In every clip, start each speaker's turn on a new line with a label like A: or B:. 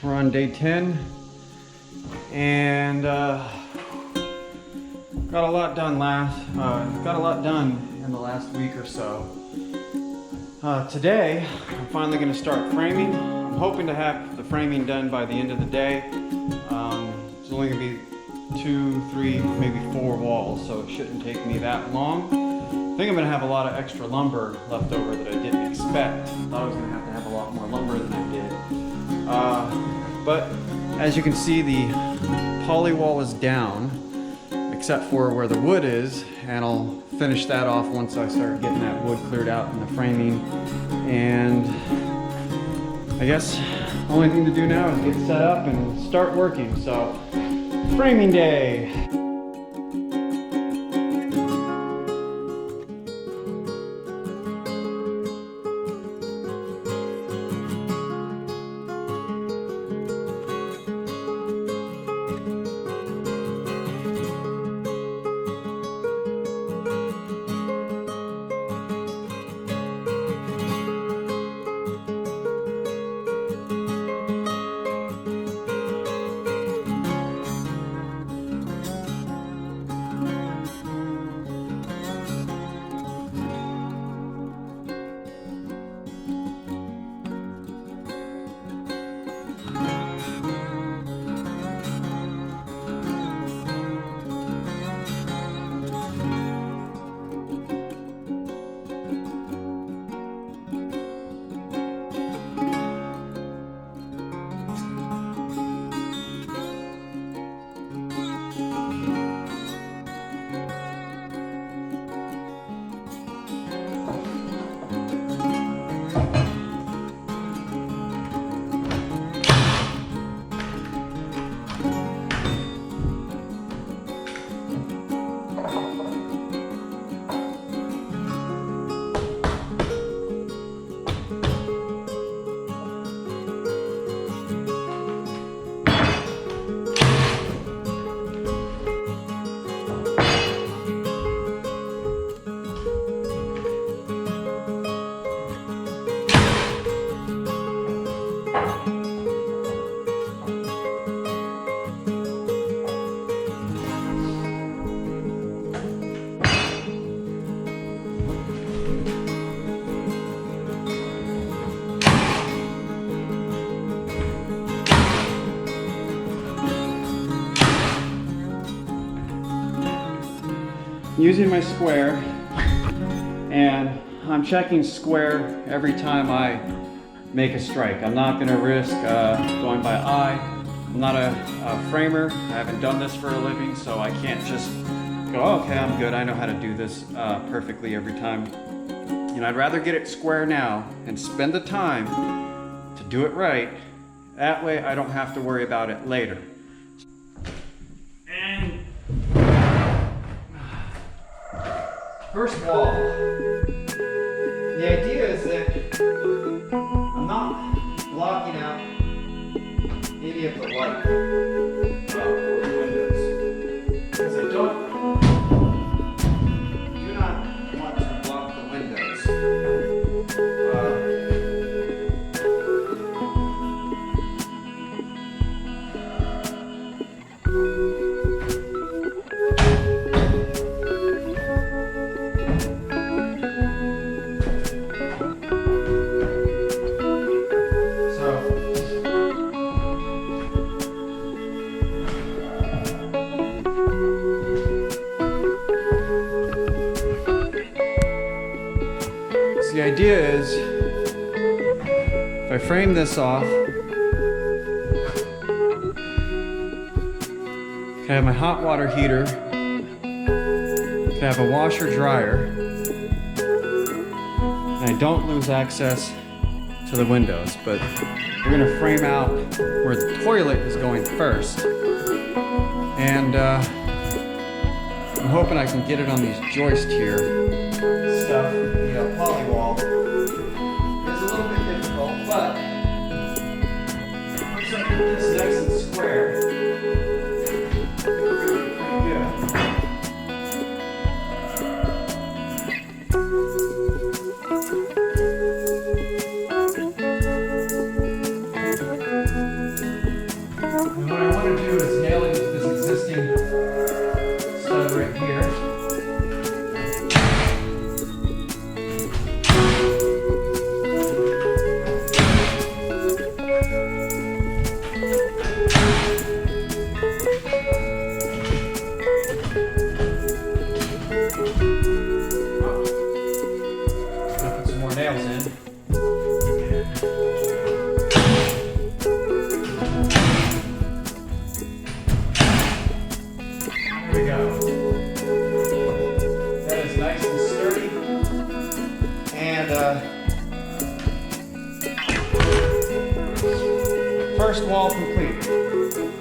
A: We're on day 10, and got a lot done in the last week or so. Today, I'm finally going to start framing. I'm hoping to have the framing done by the end of the day. It's only going to be 2, 3, maybe 4 walls, so it shouldn't take me that long. I think I'm going to have a lot of extra lumber left over that I didn't expect. I thought I was going to have a lot more lumber than I did. But as you can see, the poly wall is down, except for where the wood is, and I'll finish that off once I start getting that wood cleared out in the framing. And I guess the only thing to do now is get set up and start working. So, framing day. Using my square, and I'm checking square every time I make a strike. I'm not going to risk going by eye. I'm not a framer. I haven't done this for a living, so I can't just go, okay, I'm good. I know how to do this perfectly every time. And I'd rather get it square now and spend the time to do it right. That way I don't have to worry about it later. First wall, the idea is that I'm not blocking out any of the light for the windows, because I do not want to block the windows. The idea is, if I frame this off, I have my hot water heater, I have a washer dryer, and I don't lose access to the windows, but we're going to frame out where the toilet is going first. And I'm hoping I can get it on these joists here. Stuff, the poly wall is a little bit difficult, but once I get this nice and square, it's pretty good. going to do is nail it into this existing stud right here. Put some more nails in. There we go. That is nice and sturdy. And first wall complete.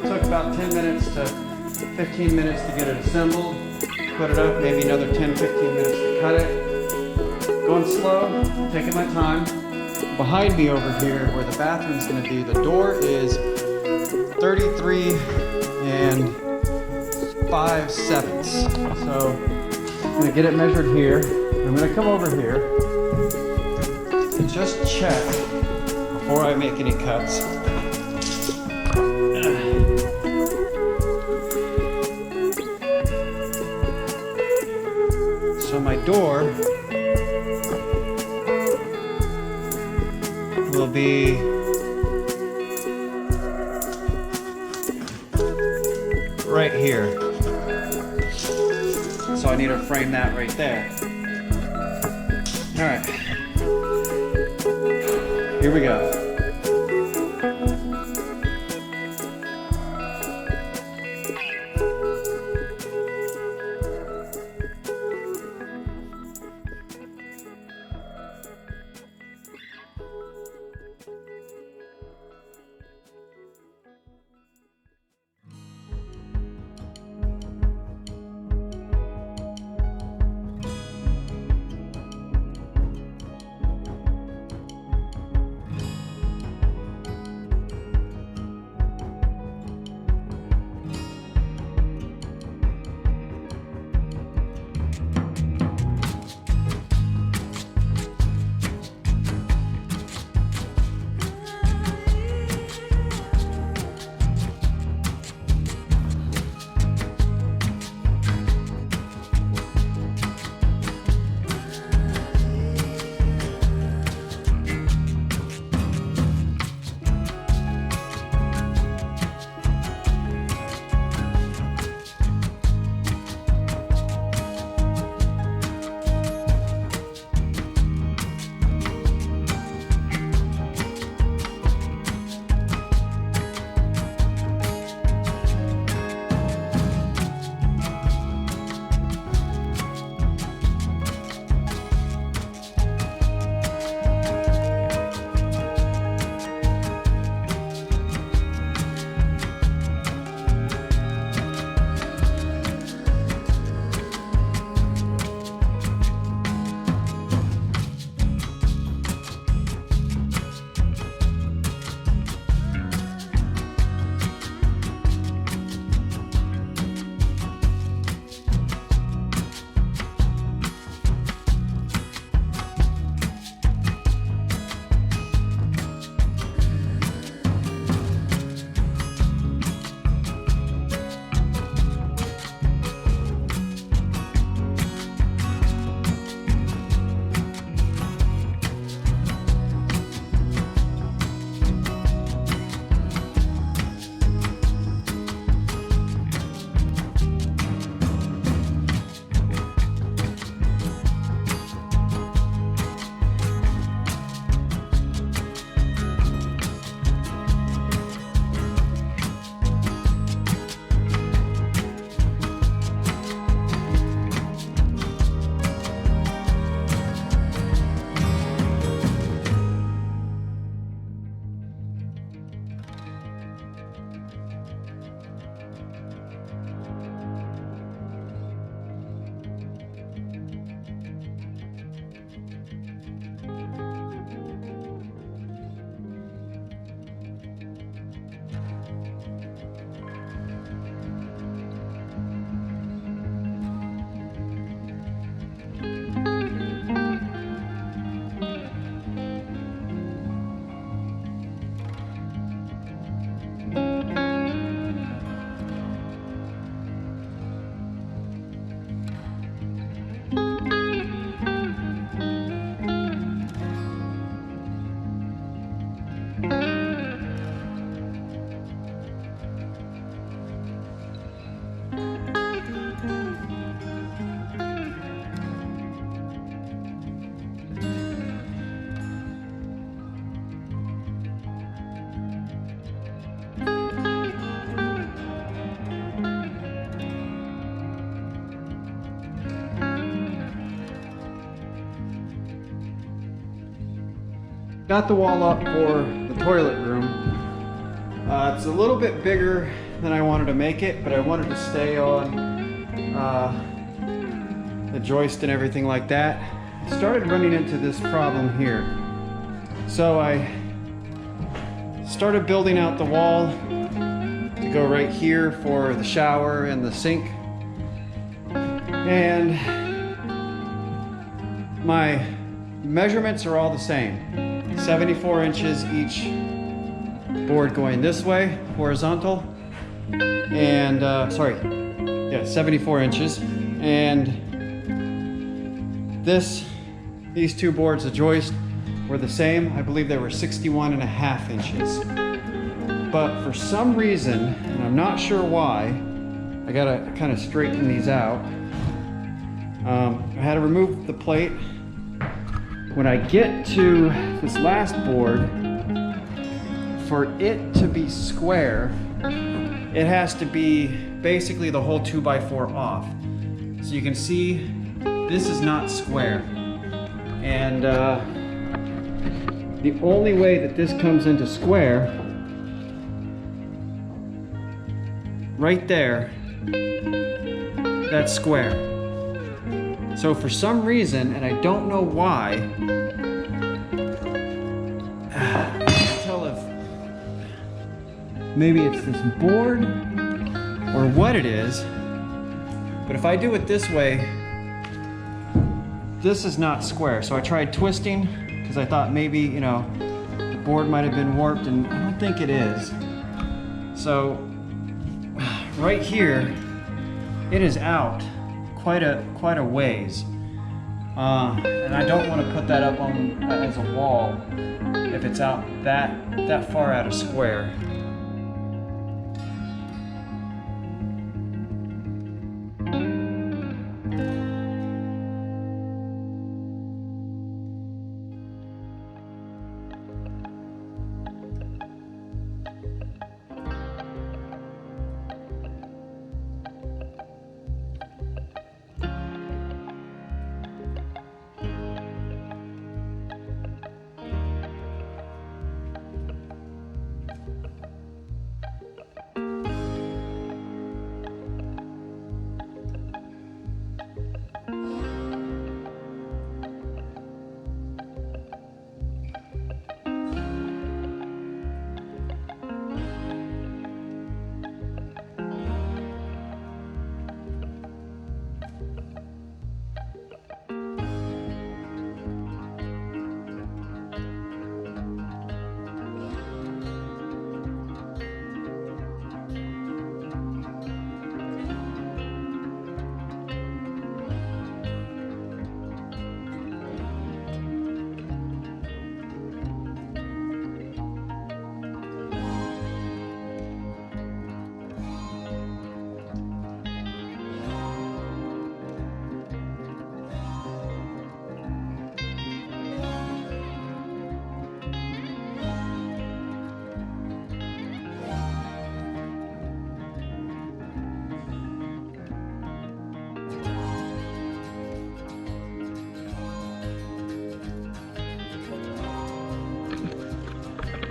A: Took about 10 minutes to 15 minutes to get it assembled. Put it up, maybe another 10-15 minutes to cut it. Going slow, taking my time. Behind me over here, where the bathroom's gonna be, the door is 33 5/7. So I'm gonna get it measured here. I'm gonna come over here and just check before I make any cuts. So my door will be right here. So I need to frame that right there. All right, here we go. got the wall up for the toilet room. It's a little bit bigger than I wanted to make it, but I wanted to stay on the joist and everything like that. I started running into this problem here. So I started building out the wall to go right here for the shower and the sink. And my measurements are all the same. 74 inches each board going this way, horizontal. And, 74 inches. And these two boards, the joist, were the same. I believe they were 61.5 inches. But for some reason, and I'm not sure why, I gotta kind of straighten these out. I had to remove the plate. When I get to this last board, for it to be square, it has to be basically the whole 2x4 off. So you can see this is not square. And the only way that this comes into square, right there, that's square. So for some reason, and I don't know why, I can't tell if maybe it's this board or what it is, but if I do it this way, this is not square. So I tried twisting because I thought maybe, you know, the board might have been warped, and I don't think it is. So right here, it is out quite a ways. And I don't want to put that up on as a wall if it's out that far out of square.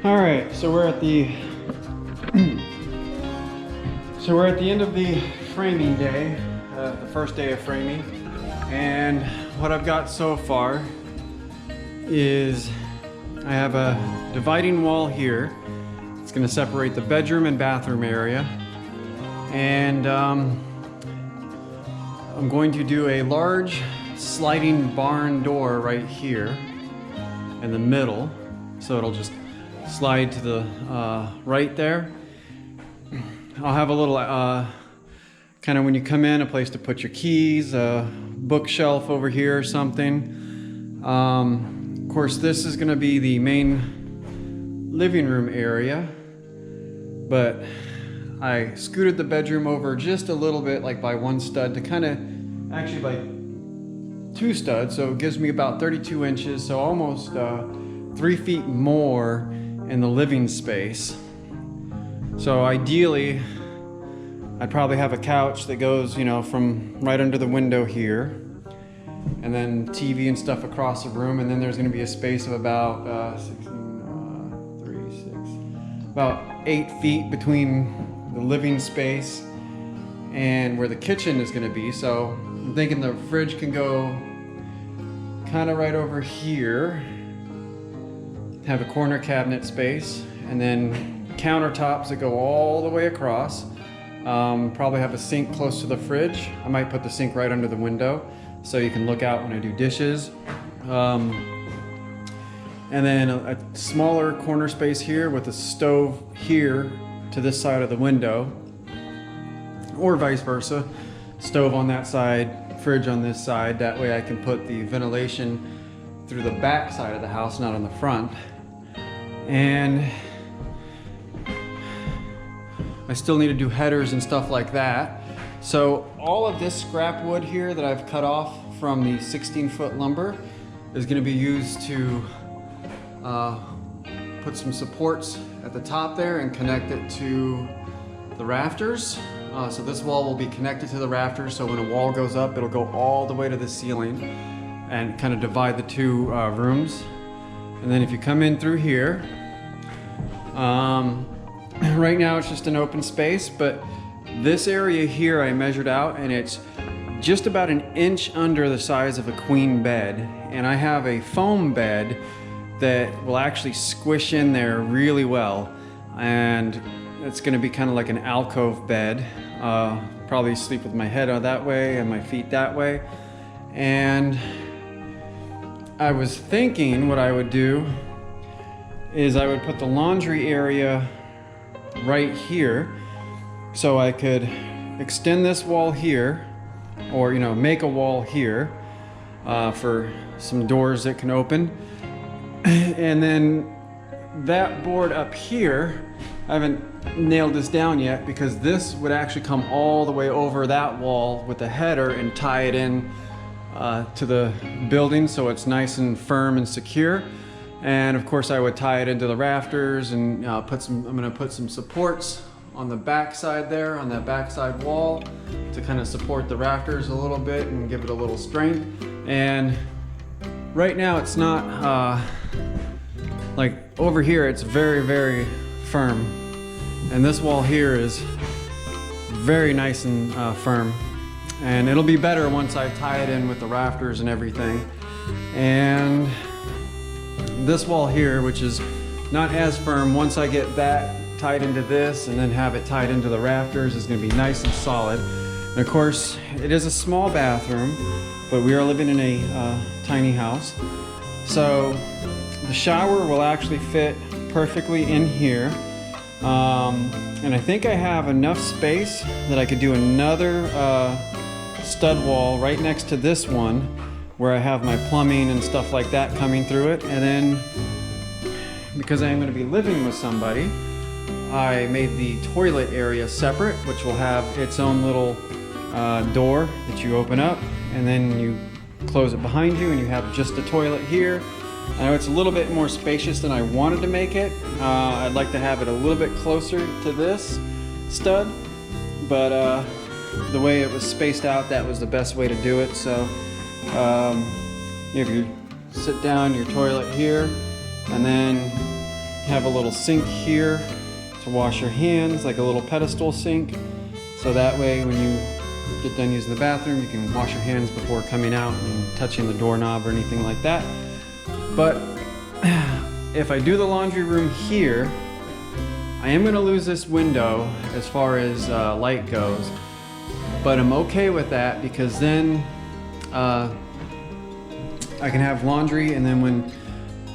A: All right, so we're at the end of the framing day, the first day of framing, and what I've got so far is I have a dividing wall here. It's going to separate the bedroom and bathroom area, and I'm going to do a large sliding barn door right here in the middle, so it'll just slide to the right there. I'll have a little kind of when you come in, a place to put your keys, a bookshelf over here or something. Of course, this is going to be the main living room area, but I scooted the bedroom over just a little bit, like by one stud, to kind of actually by two studs, so it gives me about 32 inches, so almost 3 feet more in the living space. So ideally, I'd probably have a couch that goes, you know, from right under the window here, and then TV and stuff across the room, and then there's going to be a space of about 16, about 8 feet between the living space and where the kitchen is going to be. So I'm thinking the fridge can go kind of right over here, have a corner cabinet space, and then countertops that go all the way across. Probably have a sink close to the fridge. I might put the sink right under the window so you can look out when I do dishes. And then a smaller corner space here with a stove here to this side of the window, or vice versa. Stove on that side, fridge on this side. That way I can put the ventilation through the back side of the house, not on the front. And I still need to do headers and stuff like that. So all of this scrap wood here that I've cut off from the 16-foot lumber is going to be used to put some supports at the top there and connect it to the rafters. So this wall will be connected to the rafters, so when a wall goes up, it'll go all the way to the ceiling and kind of divide the two rooms. And then if you come in through here, right now it's just an open space, but this area here I measured out and it's just about an inch under the size of a queen bed. And I have a foam bed that will actually squish in there really well. And it's gonna be kind of like an alcove bed. Probably sleep with my head that way and my feet that way. And I was thinking what I would do is I would put the laundry area right here, so I could extend this wall here, or make a wall here for some doors that can open. And then that board up here, I haven't nailed this down yet, because this would actually come all the way over that wall with the header and tie it in to the building so it's nice and firm and secure. And of course I would tie it into the rafters and I'm gonna put some supports on the back side there, on that back side wall, to kind of support the rafters a little bit and give it a little strength. And right now it's not like over here, it's very, very firm. And this wall here is very nice and firm. And it'll be better once I tie it in with the rafters and everything. And this wall here, which is not as firm, once I get that tied into this and then have it tied into the rafters, is gonna be nice and solid. And of course, it is a small bathroom, but we are living in a tiny house. So the shower will actually fit perfectly in here. And I think I have enough space that I could do another stud wall right next to this one, where I have my plumbing and stuff like that coming through it. And then, because I am going to be living with somebody, I made the toilet area separate, which will have its own little door that you open up, and then you close it behind you and you have just a toilet here. I know it's a little bit more spacious than I wanted to make it. I'd like to have it a little bit closer to this stud, but the way it was spaced out, that was the best way to do it. So if you sit down, your toilet here, and then have a little sink here to wash your hands, like a little pedestal sink. So that way when you get done using the bathroom, you can wash your hands before coming out and touching the doorknob or anything like that. But if I do the laundry room here, I am going to lose this window as far as light goes. But I'm okay with that, because then I can have laundry, and then when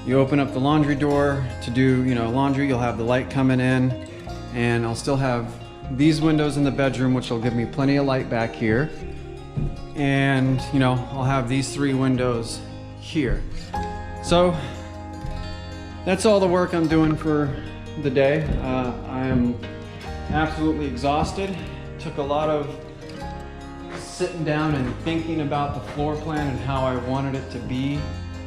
A: you open up the laundry door to do laundry, you'll have the light coming in, and I'll still have these windows in the bedroom, which will give me plenty of light back here. And I'll have these 3 windows here. So that's all the work I'm doing for the day. I am absolutely exhausted. Took a lot of sitting down and thinking about the floor plan and how I wanted it to be,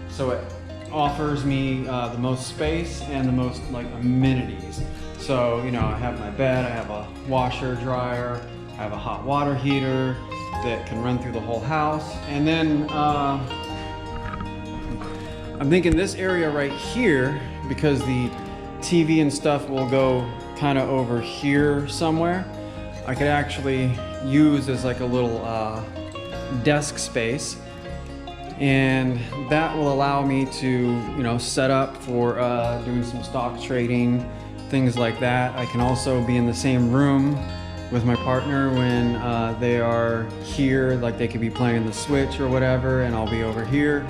A: so it offers me the most space and the most amenities. So I have my bed, I have a washer, dryer, I have a hot water heater that can run through the whole house. And then I'm thinking this area right here, because the TV and stuff will go kind of over here somewhere. I could actually use as like a little desk space, and that will allow me to, you know, set up for doing some stock trading, things like that. I can also be in the same room with my partner when they are here, like they could be playing the Switch or whatever, and I'll be over here,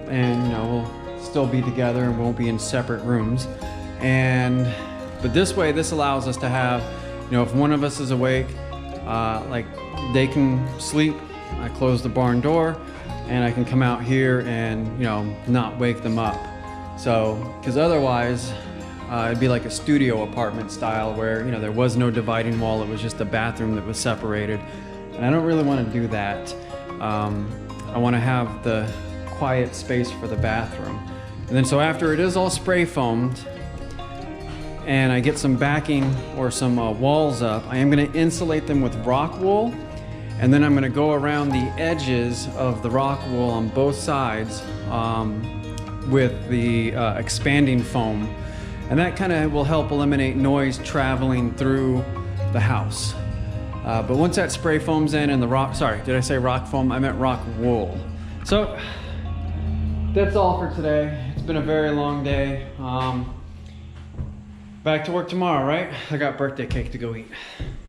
A: and you know, we'll still be together and won't be in separate rooms. But this way, this allows us to have, you know, if one of us is awake, like they can sleep, I close the barn door, and I can come out here and, you know, not wake them up. So, because otherwise, it'd be like a studio apartment style where, you know, there was no dividing wall, it was just a bathroom that was separated. And I don't really want to do that. I want to have the quiet space for the bathroom. And then so after it is all spray foamed, and I get some backing or some walls up, I am going to insulate them with rock wool, and then I'm going to go around the edges of the rock wool on both sides with the expanding foam, and that kind of will help eliminate noise traveling through the house. But once that spray foam's in and the rock, sorry, did I say rock foam? I meant rock wool. So that's all for today. It's been a very long day. Back to work tomorrow, right? I got birthday cake to go eat.